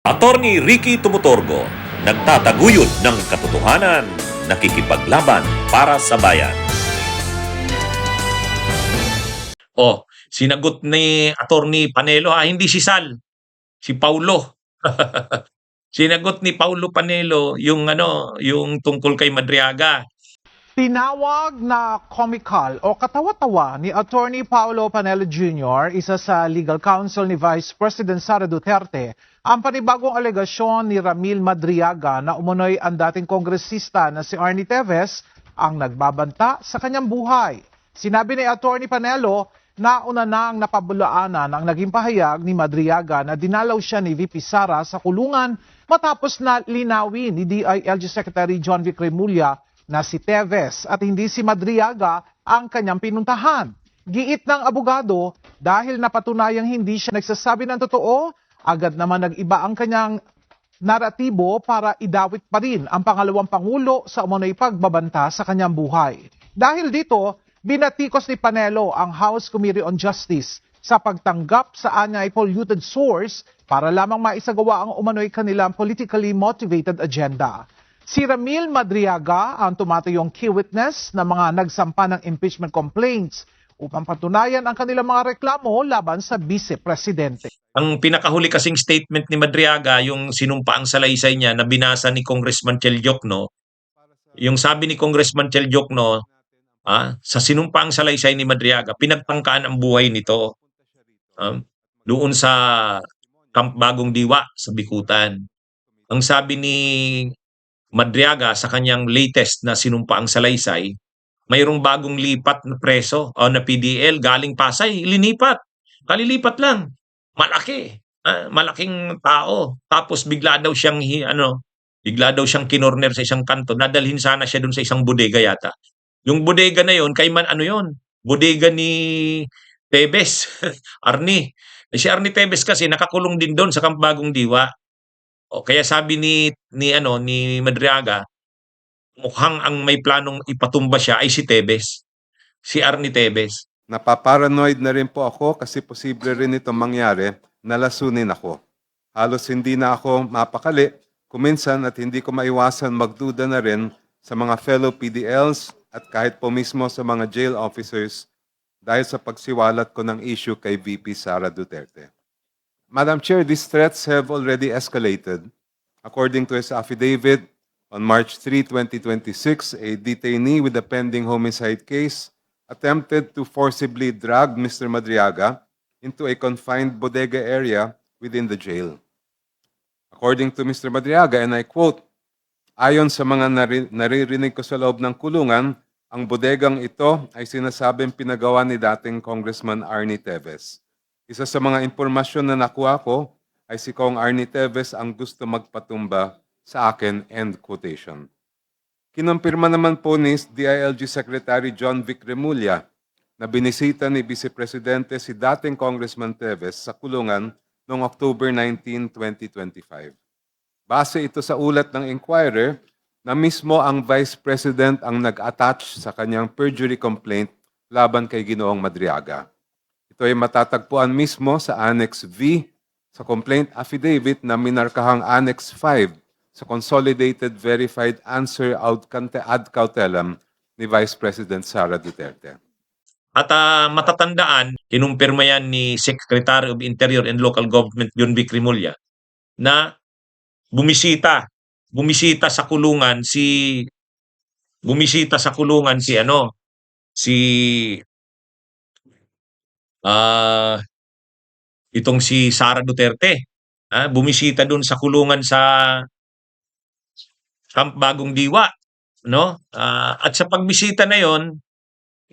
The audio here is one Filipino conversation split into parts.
Attorney Ricky Tumutorgo, nagtataguyod ng katotohanan, nakikipaglaban para sa bayan. Sinagot ni Attorney Panelo, hindi si Sal, si Paulo. Sinagot ni Paulo Panelo yung tungkol kay Madriaga. Tinawag na comical o katawa-tawa ni Attorney Paulo Panelo Jr., isa sa legal counsel ni Vice President Sara Duterte, ang panibagong alegasyon ni Ramil Madriaga na umunoy ang dating kongresista na si Arnie Teves ang nagbabanta sa kanyang buhay. Sinabi ni Attorney Panelo na una nang napabulaanan ang naging pahayag ni Madriaga na dinalaw siya ni VP Sara sa kulungan matapos na linawin ni DILG Secretary John Vic Remulla na si Teves at hindi si Madriaga ang kanyang pinuntahan. Giit ng abogado, dahil napatunayang hindi siya nagsasabi ng totoo, agad naman nag-iba ang kanyang naratibo para idawit pa rin ang pangalawang pangulo sa umunoy pagbabanta sa kanyang buhay. Dahil dito, binatikos ni Panelo ang House Committee on Justice sa pagtanggap sa anyay polluted source para lamang maisagawa ang umano'y kanilang politically motivated agenda. Si Ramil Madriaga ang tumatayong key witness na mga nagsampa ng impeachment complaints upang patunayan ang kanilang mga reklamo laban sa vice-presidente. Ang pinakahuli kasing statement ni Madriaga, yung sinumpaang salaysay niya na binasa ni Congressman Chel Diokno, yung sabi ni Congressman Chel Diokno, sa sinumpaang salaysay ni Madriaga, pinagtangkaan ang buhay nito doon sa Camp Bagong Diwa sa Bikutan. Ang sabi ni Madriaga sa kanyang latest na sinumpaang salaysay, mayroong bagong lipat na preso o na PDL galing Pasay, linipat. Kalilipat lang. Malaki. Malaking tao. Tapos bigla daw siyang kinorner sa isang kanto. Nadalhin sana siya dun sa isang bodega yata. Yung bodega na yon, kay man bodega ni Tebes, Arnie. Si Arnie Tebes kasi nakakulong din doon sa Camp Bagong Diwa. Kaya sabi ni Madriaga, mukhang ang may planong ipatumba siya ay si Tebes, si Arnie Tebes. Napaparanoid na rin po ako kasi posible rin itong mangyari na lasunin ako. Halos hindi na ako mapakali, kuminsan at hindi ko maiwasan magduda na rin sa mga fellow PDLs at kahit po mismo sa mga jail officers dahil sa pagsiwalat ko ng issue kay VP Sara Duterte. Madam Chair, these threats have already escalated. According to his affidavit, on March 3, 2026, a detainee with a pending homicide case attempted to forcibly drag Mr. Madriaga into a confined bodega area within the jail. According to Mr. Madriaga, and I quote, ayon sa mga naririnig ko sa loob ng kulungan, ang bodegang ito ay sinasabing pinagawa ni dating Congressman Arnie Teves. Isa sa mga impormasyon na nakuha ko ay si Kong Arnie Teves ang gusto magpatumba sa akin, end quotation. Kinumpirma naman po ni DILG Secretary John Vic Remulla na binisita ni Vice Presidente si dating Congressman Teves sa kulungan noong October 19, 2025. Base ito sa ulat ng Inquirer na mismo ang Vice President ang nag-attach sa kanyang perjury complaint laban kay Ginoong Madriaga. Ito ay matatagpuan mismo sa Annex V sa complaint affidavit na minarkahang Annex 5 sa Consolidated Verified Answer ad cautelam ni Vice President Sara Duterte. At matatandaan, kinumpirma yan ni Secretary of Interior and Local Government John Vic Remulla na bumisita sa kulungan si itong si Sara Duterte. Bumisita doon sa kulungan sa Camp Bagong Diwa, no? At sa pagbisita na 'yon,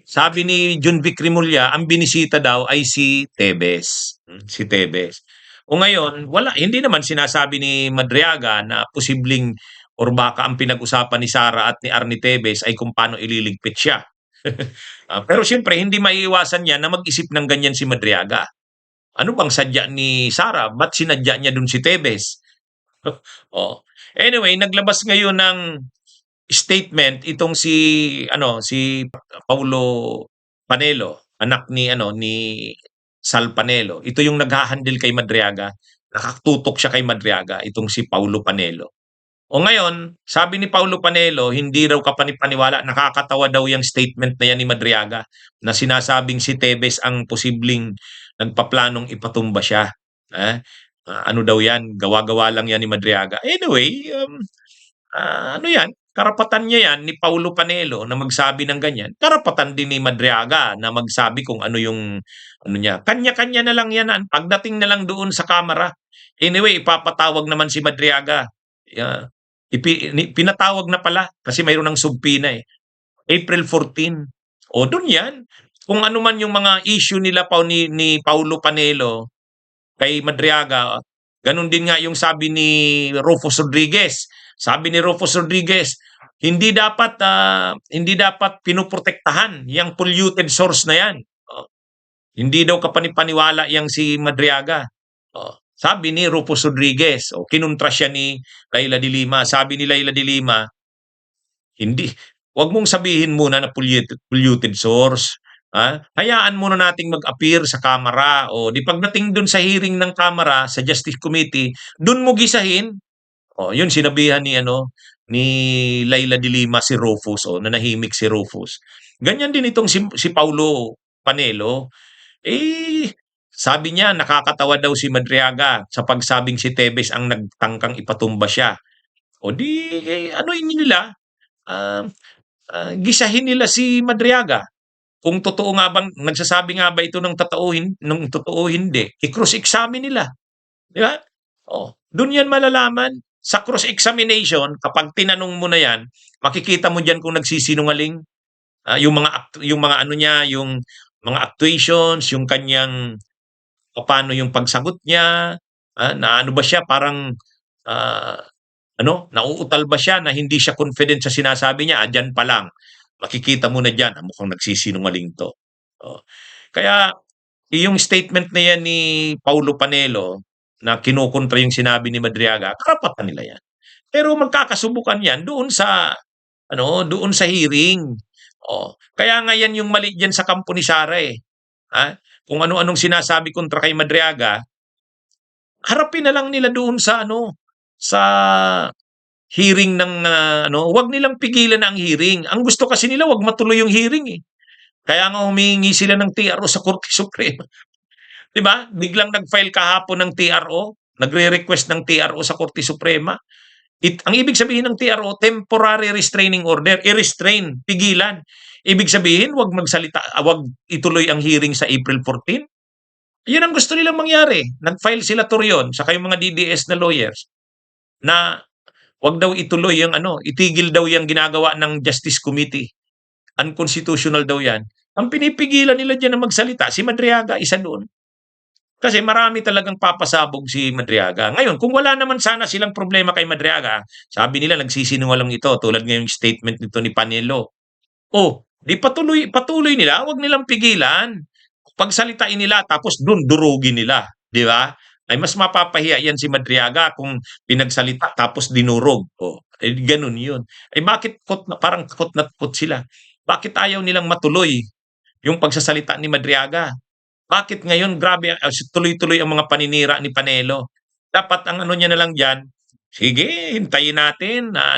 sabi ni John Vic Remulla, ang binisita daw ay si Tebes. Si Tebes. O ngayon, hindi naman sinasabi ni Madriaga na posibleng or baka ang pinag-usapan ni Sara at ni Arnie Tebes ay kung paano ililigpit siya. Pero siyempre, hindi maiiwasan niya na mag-isip ng ganyan si Madriaga. Ano bang sadya ni Sara? Ba't sinadya niya dun si Tebes? Anyway, naglabas ngayon ng statement itong si Paulo Panelo, anak ni Sal Panelo. Ito yung naghahandle kay Madriaga nakatutok siya kay Madriaga, itong si Paulo Panelo. O ngayon, sabi ni Paulo Panelo, hindi raw kapanipaniwala, nakakatawa daw yung statement na yan ni Madriaga na sinasabing si Tebes ang posibleng nagpaplanong ipatumba siya. Eh? Ano daw yan, gawa-gawa lang yan ni Madriaga. Anyway, ano yan, karapatan niya yan ni Paulo Panelo na magsabi ng ganyan. Karapatan din ni Madriaga na magsabi kung ano yung ano niya. Kanya-kanya na lang yan. Pagdating na lang doon sa kamera. Anyway, ipapatawag naman si Madriaga. Yeah. Pinatawag na pala kasi mayroon ng subpina eh. April 14. O doon yan. Kung ano man yung mga issue nila ni Paulo Panelo kay Madriaga, ganun din nga yung sabi ni Rufus Rodriguez. Sabi ni Rufus Rodriguez, hindi dapat pinoprotektahan yung polluted source na yan. Hindi daw kapanipaniwala yang si Madriaga. Sabi ni Rufus Rodriguez, kinontra siya ni Laila de Lima. Sabi ni Laila de Lima, hindi, wag mong sabihin muna na polluted source. Hayaan muna nating mag-appear sa kamera. O di pagdating dun sa hearing ng kamera sa Justice Committee, dun mo gisahin. Yun sinabihan ni Laila de Lima si Rufus, nanahimik si Rufus. Ganyan din itong si Paulo Panelo. Sabi niya nakakatawa daw si Madriaga sa pagsabing si Tebes ang nagtangkang ipatumba siya. O di anoin nila, gisahin nila si Madriaga. Kung totoo nga bang nagsasabi nga ba ito ng totoo hindi, i-cross-examine nila. Di ba? Doon yan malalaman. Sa cross-examination, kapag tinanong mo na yan, makikita mo diyan kung nagsisinungaling. Yung mga ano niya, yung mga actuations, yung kanyang paano yung pagsagot niya, na ano ba siya, parang nauutal ba siya na hindi siya confident sa sinasabi niya, dyan pa lang. Makikita mo na dyan, mukhang nagsisinungaling to. Kaya, yung statement na yan ni Paulo Panelo, na kinukontra yung sinabi ni Madriaga, karapatan nila yan. Pero magkakasubukan yan doon sa hearing. Kaya nga yan yung mali diyan sa kampo ni Sara eh. Kung ano-anong sinasabi kontra kay Madriaga, harapin na lang nila doon sa hearing ng wag nilang pigilan ang hearing. Ang gusto kasi nila wag matuloy yung hearing eh. Kaya nga humingi sila ng TRO sa Korte Suprema. 'Di ba? Biglang nag-file kahapon ng TRO, nagre-request ng TRO sa Korte Suprema. Ang ibig sabihin ng TRO, temporary restraining order, i-restrain, pigilan. Ibig sabihin, wag wag ituloy ang hearing sa April 14. Yun ang gusto nilang mangyari. Nag-file sila Torion, saka yung mga DDS na lawyers, na wag daw ituloy yung itigil daw yung ginagawa ng Justice Committee. Unconstitutional daw yan. Ang pinipigilan nila dyan na magsalita, si Madriaga, isa doon. Kasi marami talagang papasabog si Madriaga. Ngayon, kung wala naman sana silang problema kay Madriaga, sabi nila nagsisinungaling ito, tulad ngayong statement nito ni Panelo. Di patuloy nila, wag nilang pigilan. Pagsalitain nila, tapos dun durugin nila. Di ba? Ay mas mapapahiya yan si Madriaga kung pinagsalita tapos dinurog. Ganun yun. Bakit parang kot na kot sila? Bakit ayaw nilang matuloy yung pagsasalita ni Madriaga? Bakit ngayon grabe tuloy-tuloy ang mga paninira ni Panelo? Dapat ang niya na lang diyan, sige, hintayin natin na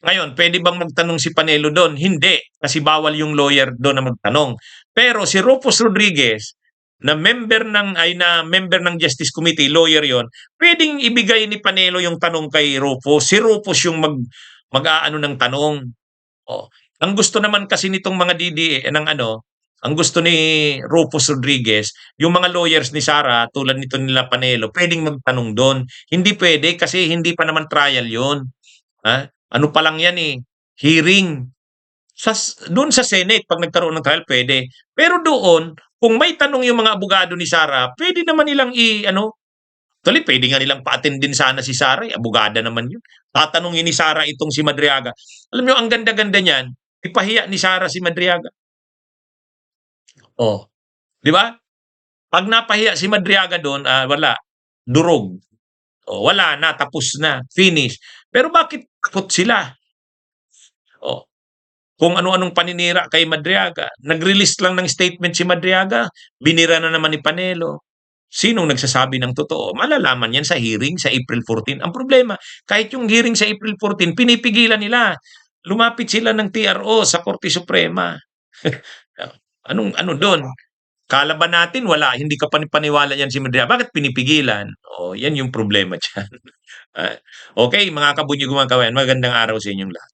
ngayon pwede bang magtanong si Panelo doon? Hindi, kasi bawal yung lawyer doon na magtanong. Pero si Rufus Rodriguez na member ng Justice Committee, lawyer yon, pwedeng ibigay ni Panelo yung tanong kay Rufus. Si Rufus yung mag-aano ng tanong. Ang gusto naman kasi nitong mga DDA ang gusto ni Rufus Rodriguez, yung mga lawyers ni Sara, tulad nito nila Panelo, pwedeng magtanong doon. Hindi pwede kasi hindi pa naman trial yon. Ano pa lang yan eh, hearing. Doon sa Senate, pag nagkaroon ng trial, pwede. Pero doon, kung may tanong yung mga abogado ni Sara, pwede naman nilang Actually, pwede nga nilang pa-attend din sana si Sara, abogada naman yun. Tatanungin ni Sara itong si Madriaga. Alam niyo, ang ganda-ganda niyan, ipahiya ni Sara si Madriaga. Di ba? Pag napahiya si Madriaga doon, wala, durog. Wala na, tapos na, finish. Pero bakit takot sila? Kung ano-anong paninira kay Madriaga. Nag-release lang ng statement si Madriaga, binira na naman ni Panelo. Sinong nagsasabi ng totoo? Malalaman yan sa hearing sa April 14. Ang problema, kahit yung hearing sa April 14, pinipigilan nila. Lumapit sila ng TRO sa Korte Suprema. Anong ano doon? Kalaban natin, wala. Hindi ka paniwala yan si Madria. Bakit pinipigilan? O, yan yung problema dyan. Okay, mga kabunyog mga kawayan, magandang araw sa inyong lahat.